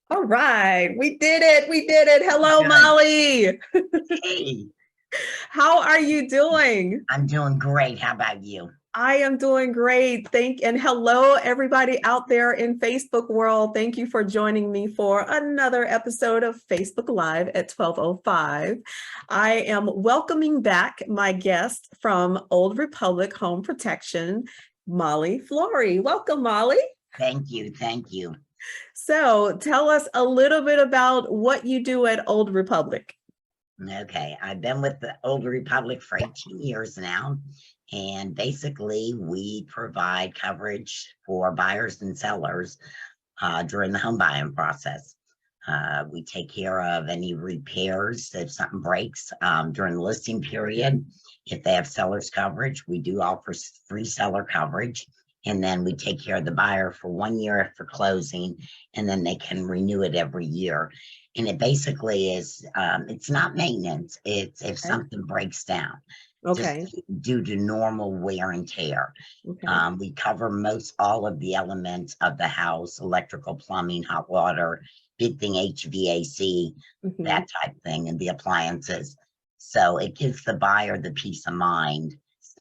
All right, we did it. We did it. Hello, Good. Molly. Hey, How are you doing? I'm doing great. How about you? I am doing great. And hello everybody out there in Facebook world. Thank you for joining me for another episode of Facebook Live at 12:05. I am welcoming back my guest from Old Republic Home Protection, Molly Flory. Welcome, Molly. Thank you. Thank you. So, tell us a little bit about what you do at Old Republic. Okay, I've been with the Old Republic for 18 years now, and basically we provide coverage for buyers and sellers during the home buying process. We take care of any repairs if something breaks during the listing period. If they have seller's coverage, we do offer free seller coverage. And then we take care of the buyer for 1 year after closing, and then they can renew it every year. And it basically is, it's not maintenance. It's if Okay. something breaks down, just Okay. due to normal wear and tear. Okay. We cover most all of the elements of the house: electrical, plumbing, hot water, big thing, HVAC, Mhm. that type thing, and the appliances. So it gives the buyer the peace of mind,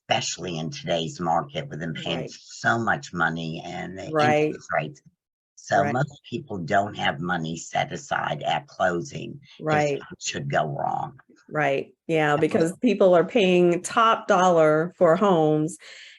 especially in today's market with them paying Right. so much money and the Right. interest rates. So Right. most people don't have money set aside at closing if Right. something should go wrong. Right. Yeah, because people are paying top dollar for homes,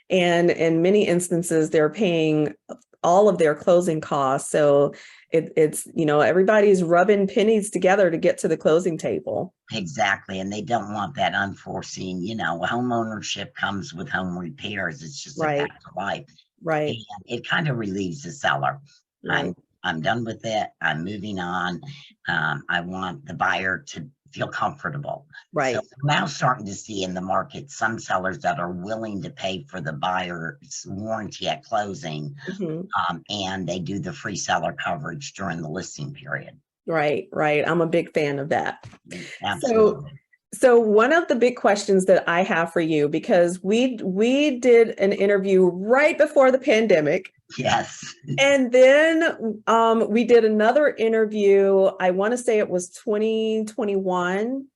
and in many instances they're paying all of their closing costs. So it's everybody's rubbing pennies together to get to the closing table. Exactly. And they don't want that unforeseen, home ownership comes with home repairs. It's just a Right. fact of life. And Right. it kind of relieves the seller. I'm Right. I'm done with it. I'm moving on. I want the buyer to feel comfortable. So Right. we're now starting to see in the market some sellers that are willing to pay for the buyer's warranty at closing, Mhm. and they do the free seller coverage during the listing period. Right. Right. I'm a big fan of that. So Absolutely. So one of the big questions that I have for you, because we did an interview right before the pandemic, Yes. and then we did another interview. I want to say it was 2021,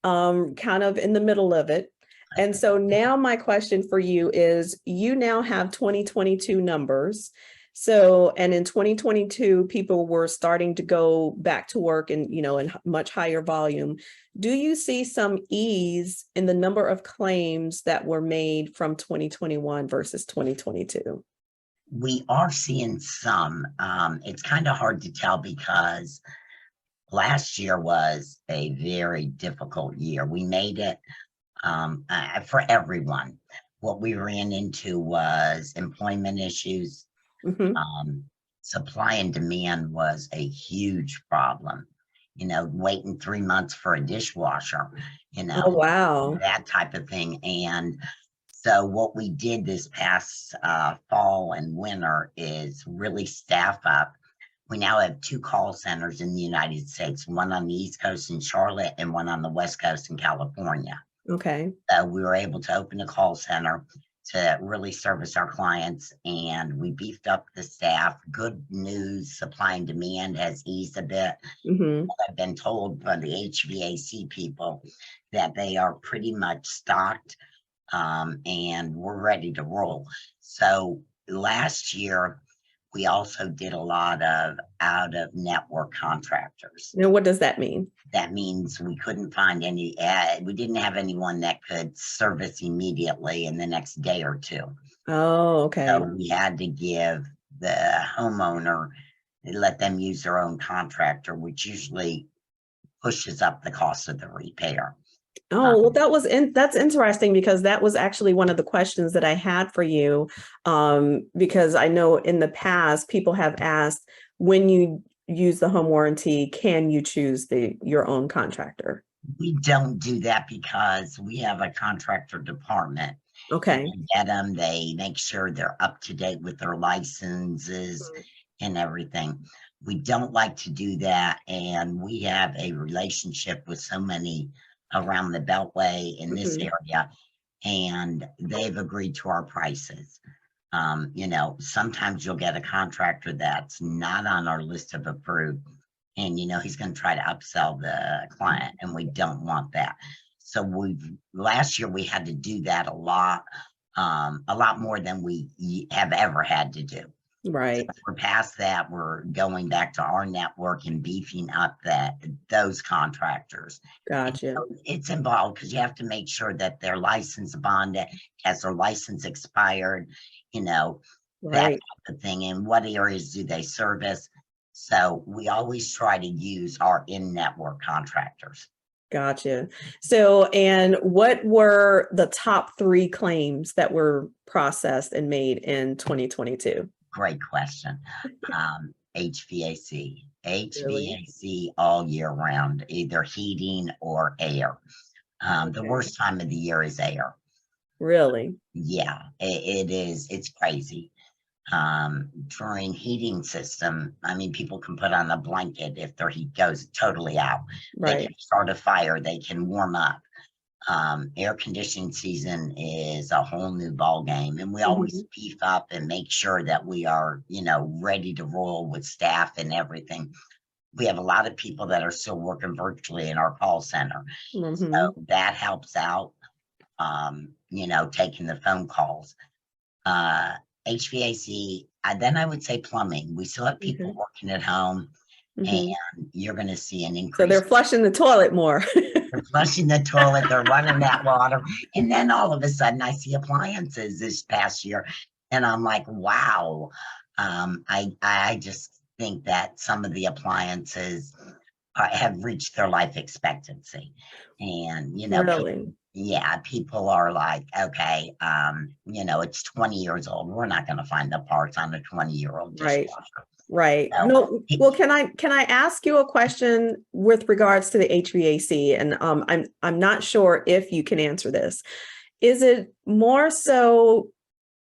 kind of in the middle of it. And so now my question for you is, you now have 2022 numbers. So, and in 2022, people were starting to go back to work and, in much higher volume. Do you see some ease in the number of claims that were made from 2021 versus 2022? We are seeing some. It's kind of hard to tell because last year was a very difficult year. We made it for everyone. What we ran into was employment issues. Hmm. Um, Supply and demand was a huge problem. Waiting 3 months for a dishwasher, Oh, wow. that type of thing. And so what we did this past fall and winter is really staff up. We now have two call centers in the United States, one on the East Coast in Charlotte and one on the West Coast in California. Okay. So we were able to open a call center to really service our clients, and we beefed up the staff. Good news, supply and demand has eased a bit. Hmm. I've been told by the HVAC people that they are pretty much stocked, and we're ready to roll. So last year, we also did a lot of out of network contractors. Now, what does that mean? That means we couldn't find any, we didn't have anyone that could service immediately in the next day or two. Oh, So okay. we had to give the homeowner, let them use their own contractor, which usually pushes up the cost of the repair. Oh, well, Um, that's interesting, because that was actually one of the questions that I had for you. Because I know in the past people have asked, when you use the home warranty, can you choose your own contractor? we don't do that because we have a contractor department, and Okay. they get them, they make sure they're up to date with their licenses and everything. We don't like to do that, and we have a relationship with so many around the Beltway in this Mhm. area, and they've agreed to our prices. Sometimes you'll get a contractor that's not on our list of approved, and he's going to try to upsell the client, and we don't want that. So last year we had to do that a lot more than we have ever had to do. Right. So we're past that. We're going back to our network and beefing up those contractors. Gotcha. So it's involved because you have to make sure that their license bonded, has their license expired, that Right. type of thing. And what areas do they service? So we always try to use our in-network contractors. Gotcha. So, and what were the top 3 claims that were processed and made in 2022? Great question. HVAC. Really? HVAC all year round, either heating or air. The Okay. worst time of the year is air. Really? Yeah, it is. It's crazy. During heating system, I mean, people can put on a blanket if their heat goes totally out. They Right. can start a fire. They can warm up. Air conditioning season is a whole new ball game, and we always beef up and make sure that we are, ready to roll with staff and everything. We have a lot of people that are still working virtually in our call center, so that helps out. Taking the phone calls. HVAC, then I would say plumbing. We still have people working at home, and you're going to see an increase. So they're flushing the toilet more. They're flushing the toilet, they're running that water. And then all of a sudden I see appliances this past year, and I'm like, wow. I just think that some of the appliances have reached their life expectancy. And, Really? people are like, okay, it's 20 years old. We're not going to find the parts on a 20-year-old dishwasher. Right. So, No, well, can I ask you a question with regards to the HVAC? And I'm not sure if you can answer this. Is it more so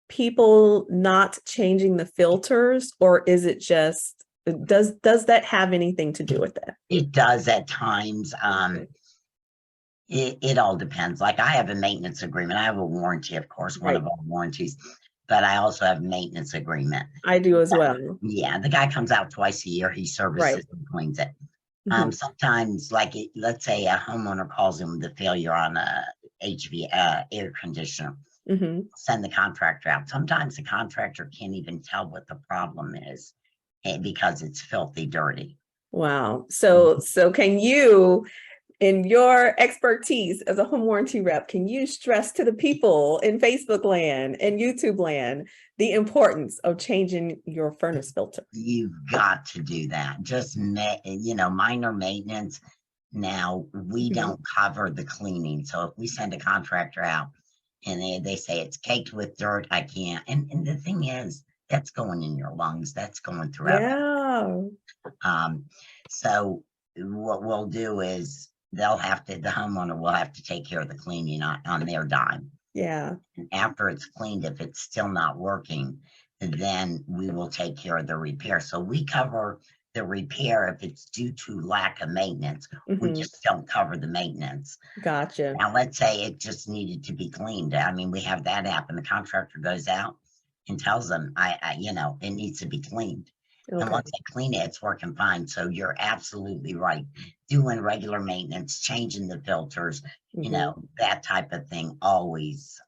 people not changing the filters, or is it just, does that have anything to do with that? it does at times. It all depends. Like, I have a maintenance agreement. I have a warranty, of course, one of our warranties, but I also have a maintenance agreement. I do as well. Yeah, the guy comes out twice a year. He services and cleans it. Sometimes, like, let's say a homeowner calls in with a failure on a air conditioner. Send the contractor out. Sometimes the contractor can't even tell what the problem is because it's filthy dirty. Wow. So can you, in your expertise as a home warranty rep, can you stress to the people in Facebook land and YouTube land the importance of changing your furnace filter? You've got to do that. Just, minor maintenance. Now, we don't cover the cleaning. So if we send a contractor out and they say it's caked with dirt, I can't. And the thing is, that's going in your lungs. That's going throughout. Yeah. So what we'll do is the homeowner will have to take care of the cleaning on their dime. Yeah. And after it's cleaned, if it's still not working, then we will take care of the repair. So we cover the repair if it's due to lack of maintenance. We just don't cover the maintenance. Gotcha. Now, let's say it just needed to be cleaned. I mean, we have that app, and the contractor goes out and tells them, it needs to be cleaned. And once they clean it, it's working fine. So you're absolutely right. Doing regular maintenance, changing the filters, that type of thing always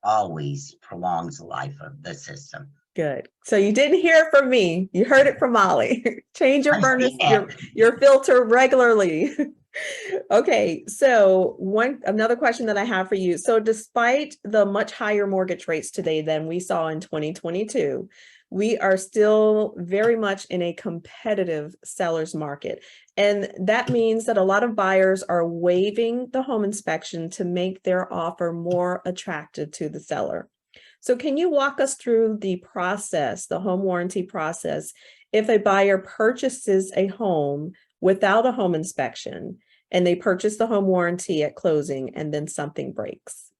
prolongs the life of the system. Good. So you didn't hear it from me. You heard it from Molly. Change your furnace, your filter regularly. Okay. So another question that I have for you. So despite the much higher mortgage rates today than we saw in 2022, we are still very much in a competitive seller's market. And that means that a lot of buyers are waiving the home inspection to make their offer more attractive to the seller. So can you walk us through the process, the home warranty process, if a buyer purchases a home without a home inspection and they purchase the home warranty at closing and then something breaks?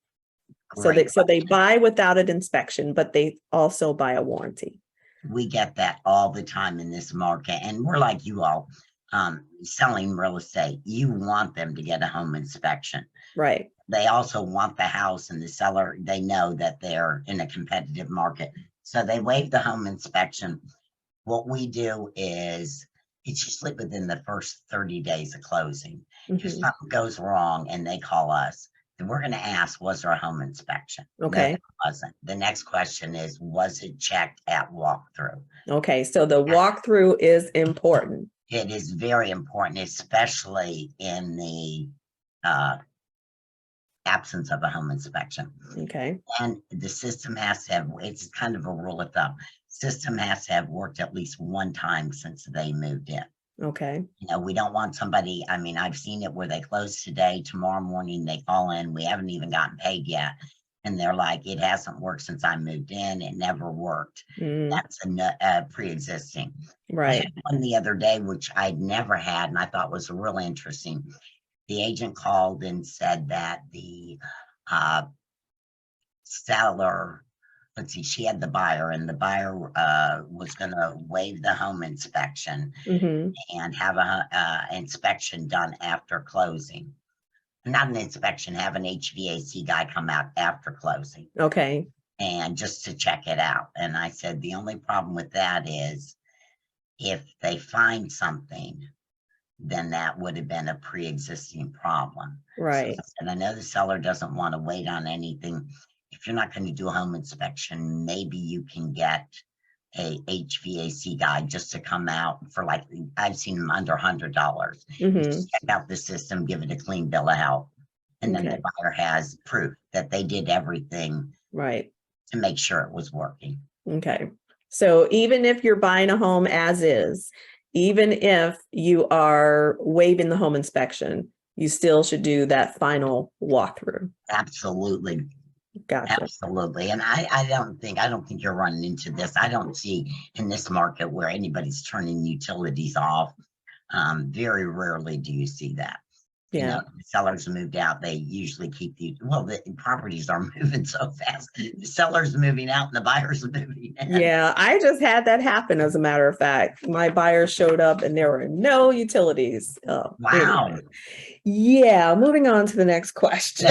So they buy without an inspection, but they also buy a warranty. We get that all the time in this market, and we're like you all, selling real estate. You want them to get a home inspection. Right. They also want the house, and the seller, they know that they're in a competitive market. So they waive the home inspection. What we do is It's usually within the first 30 days of closing. If Mhm. something goes wrong and they call us, then we're going to ask, was there a home inspection? No, Okay. there wasn't. The next question is, was it checked at walkthrough? Okay. So the walkthrough is important. It is very important, especially in the absence of a home inspection. Okay. And the system has to have, it's kind of a rule of thumb, system has to have worked at least one time since they moved in. Okay. You know, we don't want somebody, I mean, I've seen it where they close today, tomorrow morning they call in, we haven't even gotten paid yet. And they're like, it hasn't worked since I moved in, it never worked. Mm, That's a pre-existing. I right. had one the other day, which I'd never had, and I thought was really interesting. The agent called and said that the seller, let's see, she had the buyer, and the buyer was going to waive the home inspection Hmm. and have a inspection done after closing. Not an inspection, have an HVAC guy come out after closing Okay. and just to check it out. And I said, the only problem with that is if they find something, then that would have been a pre-existing problem. Right. And I know the seller doesn't want to wait on anything. If you're not going to do a home inspection, maybe you can get a HVAC guy just to come out for, like, I've seen them under $100. Hmm. Just check out the system, give it a clean bill of health. And then Okay. the buyer has proof that they did everything Right. to make sure it was working. Okay. So even if you're buying a home as is, even if you are waiving the home inspection, you still should do that final walkthrough. Absolutely. Gotcha. Absolutely. And I don't think you're running into this. I don't see in this market where anybody's turning utilities off. Very rarely do you see that. You Yeah. know, the sellers moved out, they usually keep the properties are moving so fast. The sellers moving out and the buyers are moving in. Yeah. I just had that happen. As a matter of fact, my buyer showed up and there were no utilities. Oh, Wow. anyway. Yeah. Moving on to the next question.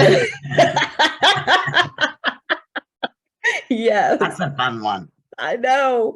Yes. That's a fun one. I know.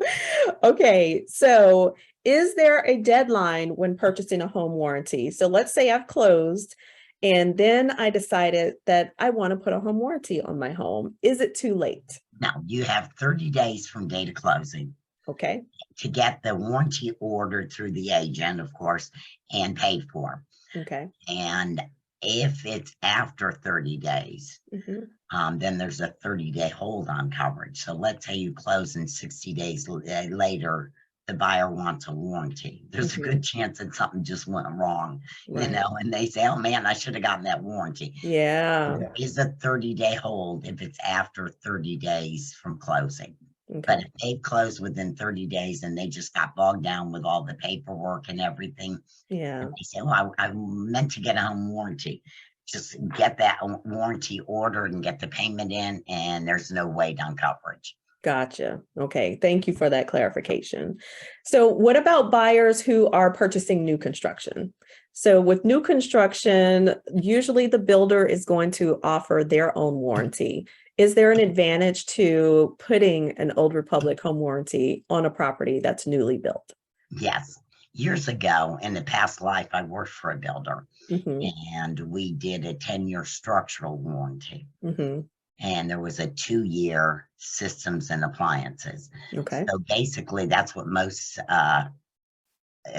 Okay, so is there a deadline when purchasing a home warranty? So let's say I've closed and then I decided that I want to put a home warranty on my home. Is it too late? Now you have 30 days from date of closing Okay. to get the warranty ordered through the agent, of course, and paid for. Okay. And if it's after 30 days, Hmm. then there's a 30-day hold on coverage. So let's say you close and 60 days later, the buyer wants a warranty. There's a good chance that something just went wrong, Right. you know, and they say, oh man, I should have gotten that warranty. Yeah. There is a 30-day hold if it's after 30 days from closing. But Okay. if they've closed within 30 days and they just got bogged down with all the paperwork and everything, Yeah. and they say, oh, I meant to get a home warranty. Just get that warranty ordered and get the payment in, and there's no wait on coverage. Gotcha. Okay. Thank you for that clarification. So what about buyers who are purchasing new construction? So with new construction, usually the builder is going to offer their own warranty. Is there an advantage to putting an Old Republic home warranty on a property that's newly built? Yes. Years ago, in the past life, I worked for a builder, Hmm. and we did a 10-year structural warranty. Hmm. And there was a 2-year systems and appliances. Okay. So basically, that's what most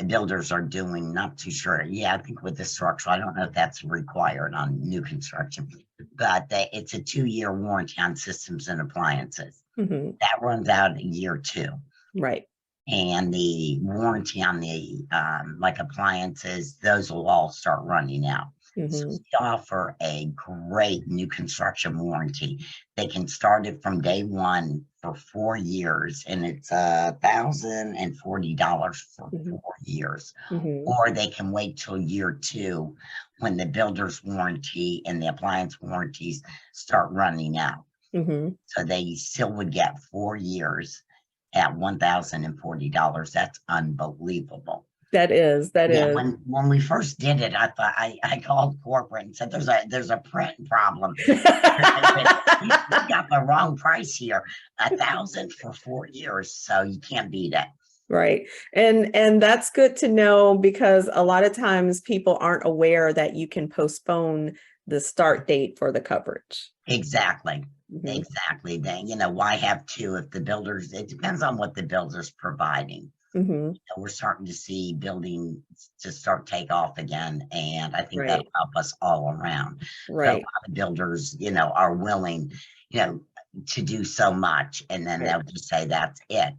builders are doing. Not too sure. Yeah, I think with the structural, I don't know if that's required on new construction, but it's a 2-year warranty on systems and appliances. Hmm. That runs out in year 2. Right. And the warranty on the like appliances, those will all start running out. So Hmm. we offer a great new construction warranty. They can start it from day one for 4 years, and it's $1,040 for Hmm. 4 years. Hmm. Or they can wait till year 2 when the builder's warranty and the appliance warranties start running out. Hmm. So they still would get 4 years at $1,040. That's unbelievable. That is. Yeah, when we first did it, I thought I called corporate and said there's a print problem. You got the wrong price here. $1,000 for 4 years, so you can't beat it. Right. And that's good to know because a lot of times people aren't aware that you can postpone the start date for the coverage. Exactly. Mhm. Exactly. Then, why have two if the builders, it depends on what the builder's providing. Mhm. We're starting to see building to start take off again. And I think that'll Right. help us all around. But a Right. lot of builders, are willing, to do so much. And then Right. they'll just say that's it.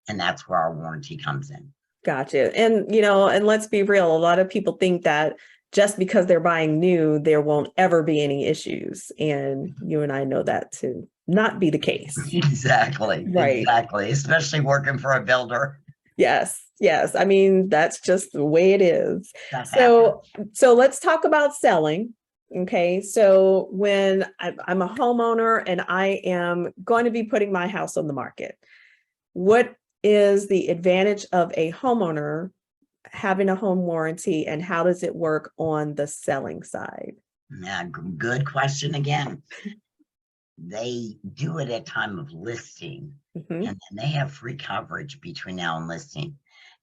And that's where our warranty comes in. Gotcha. And and let's be real, a lot of people think that just because they're buying new, there won't ever be any issues. And you and I know that to not be the case. Exactly. Right. Exactly. Especially working for a builder. Yes. Yes. I mean, that's just the way it is. Stuff happens. So let's talk about selling. Okay. So when I'm a homeowner and I am going to be putting my house on the market, what is the advantage of a homeowner having a home warranty and how does it work on the selling side? Yeah, good question again. They do it at time of listing, Hmm. and then they have free coverage between now and listing.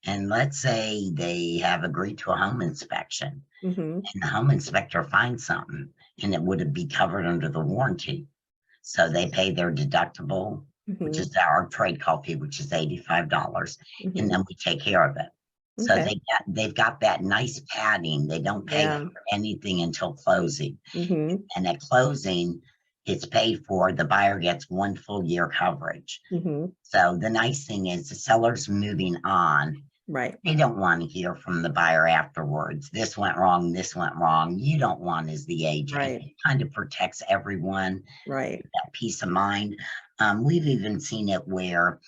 And let's say they have agreed to a home inspection, Hmm. and the home inspector finds something, and it would be covered under the warranty. So they pay their deductible, which Hmm. is our trade call fee, which is $85, and Hmm. then we take care of it. So Okay. they've got that nice padding. They don't pay Yeah. for anything until closing. Hmm. And at closing, it's paid for. The buyer gets 1 full year coverage. Hmm. So the nice thing is the seller's moving on. Right. They don't want to hear from the buyer afterwards. This went wrong. This went wrong. You don't want as the agent. Right. It kind of protects everyone, Right. that peace of mind. We've even seen it where,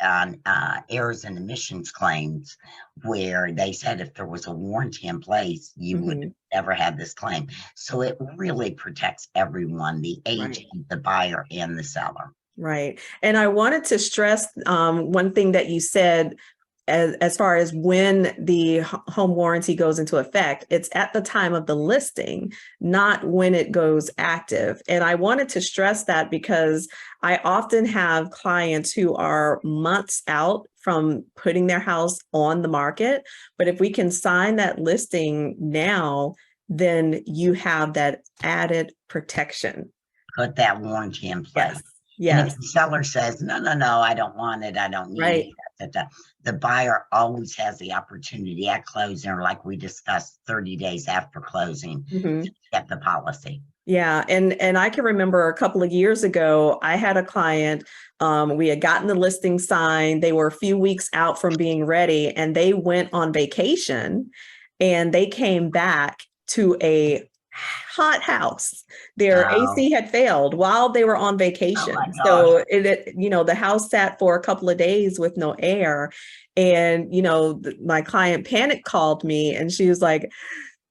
on errors and emissions claims, where they said if there was a warranty in place, you would Hmm. never have this claim. So it really protects everyone, the Right. agent, the buyer, and the seller. Right. And I wanted to stress one thing that you said as far as when the home warranty goes into effect, it's at the time of the listing, not when it goes active. And I wanted to stress that because I often have clients who are months out from putting their house on the market. But if we can sign that listing now, then you have that added protection. Put that warranty in place. Yes. And if Yes. the seller says, no, no, no, I don't want it, I don't need Right. it, the buyer always has the opportunity at closing, or like we discussed, 30 days after closing, to Mhm. get the policy. Yeah, and I can remember a couple of years ago, I had a client. We had gotten the listing signed. They were a few weeks out from being ready, and they went on vacation, and they came back to a hot house. Their Oh, AC had failed while they were on oh my vacation, gosh. so the house sat for a couple of days with no air, and my client panic called me, and she was like,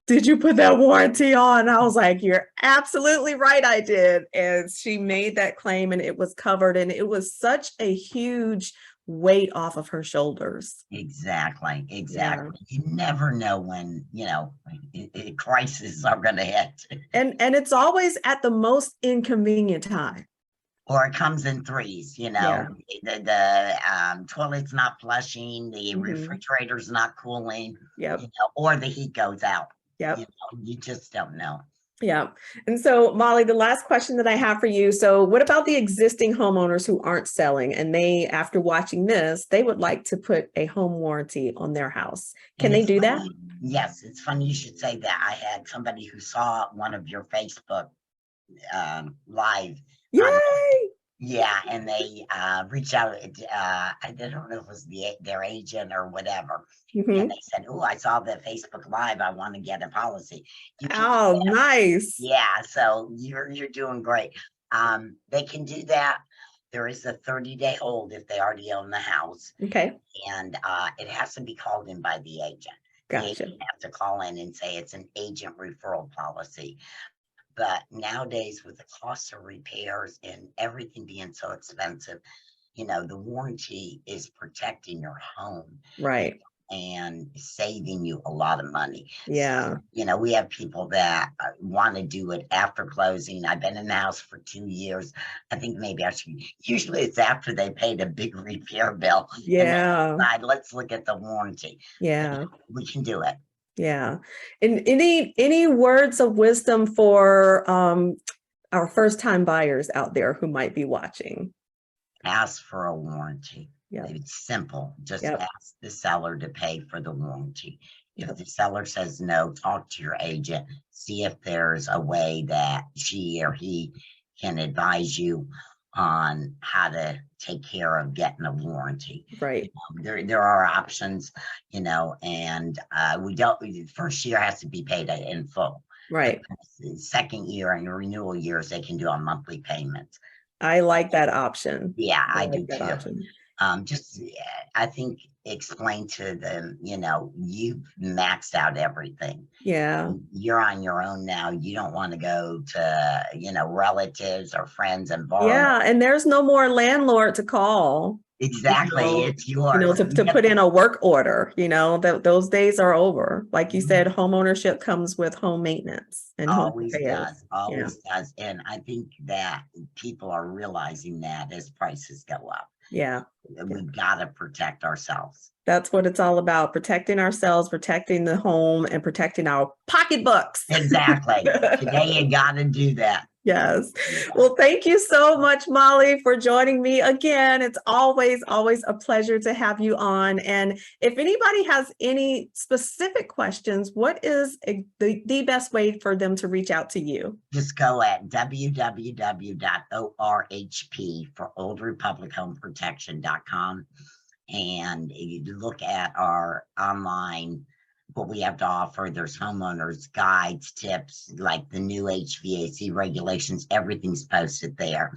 did you put that warranty on? I was like, you're absolutely right, I did. And she made that claim and it was covered. And it was such a huge weight off of her shoulders. Exactly, Yeah. exactly. You never know when, crises are going to hit. And it's always at the most inconvenient time. Or it comes in threes, Yeah. the toilet's not flushing, the Hmm. refrigerator's not cooling, Yep. or the heat goes out. Yep. You just don't know. Yeah. And so, Molly, the last question that I have for you. So, what about the existing homeowners who aren't selling and they, after watching this, they would like to put a home warranty on their house? Can And they it's do that? funny. Yes, it's funny you should say that. I had somebody who saw one of your Facebook live on, Yay. yeah, and they reached out. I don't know if it was their agent or whatever, and Hmm. they said, "Oh, I saw the Facebook live. I want to get a policy." You can do Oh, that. nice. Yeah, so you're doing great. They can do that. There is a 30-day hold if they already own the house, Okay. and it has to be called in by the agent. The Gotcha. agent has to call in and say it's an agent referral policy. But nowadays, with the cost of repairs and everything being so expensive, the warranty is protecting your home. Right. and saving you a lot of money. Yeah. So, you know, we have people that want to do it after closing. I've been in the house for 2 years. I think maybe I should, usually it's after they paid a big repair bill. And then Yeah. decide, let's look at the warranty. Yeah. We can do it. Yeah. And any words of wisdom for our first time buyers out there who might be watching? Ask for a warranty. Yeah. It's simple. Just Yep. ask the seller to pay for the warranty. If Yep. the seller says no, talk to your agent, see if there's a way that she or he can advise you on how to take care of getting a warranty. Right. There are options, you know, and we don't, the first year has to be paid in full. Right. The second year and renewal years, they can do on monthly payments. I like that option. Yeah, I like do that too. option. Just, I think, explain to them, you know, you've maxed out everything. Yeah. You're on your own now. You don't want to go to, you know, relatives or friends and borrow. Yeah. And there's no more landlord to call. Exactly. It's yours. To put in a work order, those days are over. Like you said, home ownership comes with home maintenance and home Always repairs. does. Always does. And I think that people are realizing that as prices go up. Yeah. We've got to protect ourselves. That's what it's all about. Protecting ourselves, protecting the home, and protecting our pocketbooks. Exactly. Today you got to do that. Yes. Well, thank you so much, Molly, for joining me again. It's always a pleasure to have you on. And if anybody has any specific questions, what is the best way for them to reach out to you? Just go at www.orhp for oldrepublichomeprotection.com and you look at our online what we have to offer. There's homeowners guides, tips, like the new HVAC regulations, everything's posted there.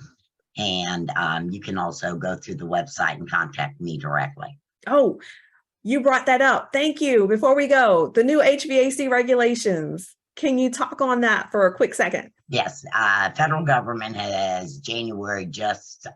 And you can also go through the website and contact me directly. Oh, you brought that up. Thank you. Before we go, the new HVAC regulations. Can you talk on that for a quick second? Yes, federal government has January just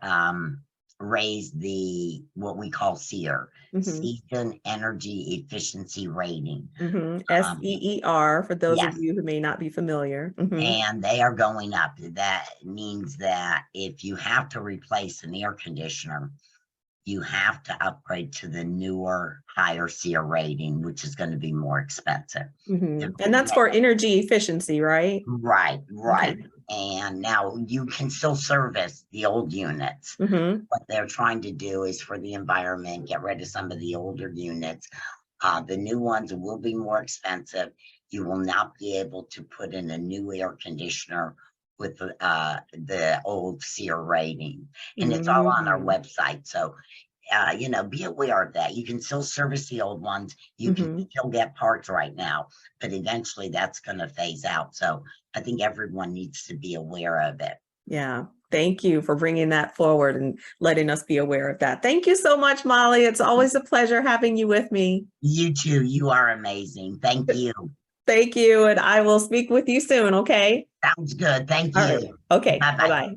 raised the what we call SEER, Season Energy Efficiency Rating. SEER for those of you who may not be familiar. And they are going up. That means that if you have to replace an air conditioner, you have to upgrade to the newer, higher SEER rating, which is going to be more expensive. And that's for energy efficiency, right? Right. Okay. And now you can still service the old units. What they're trying to do is for the environment, get rid of some of the older units. The new ones will be more expensive. You will not be able to put in a new air conditioner with the old SEER rating. And it's all on our website. So, you know, be aware of that. You can still service the old ones. You can still get parts right now, but eventually that's going to phase out. So I think everyone needs to be aware of it. Yeah. Thank you for bringing that forward and letting us be aware of that. Thank you so much, Molly. It's always a pleasure having you with me. You too. You are amazing. Thank you. Thank you. And I will speak with you soon. Okay. Sounds good. Thank you. Right. Okay. Bye-bye.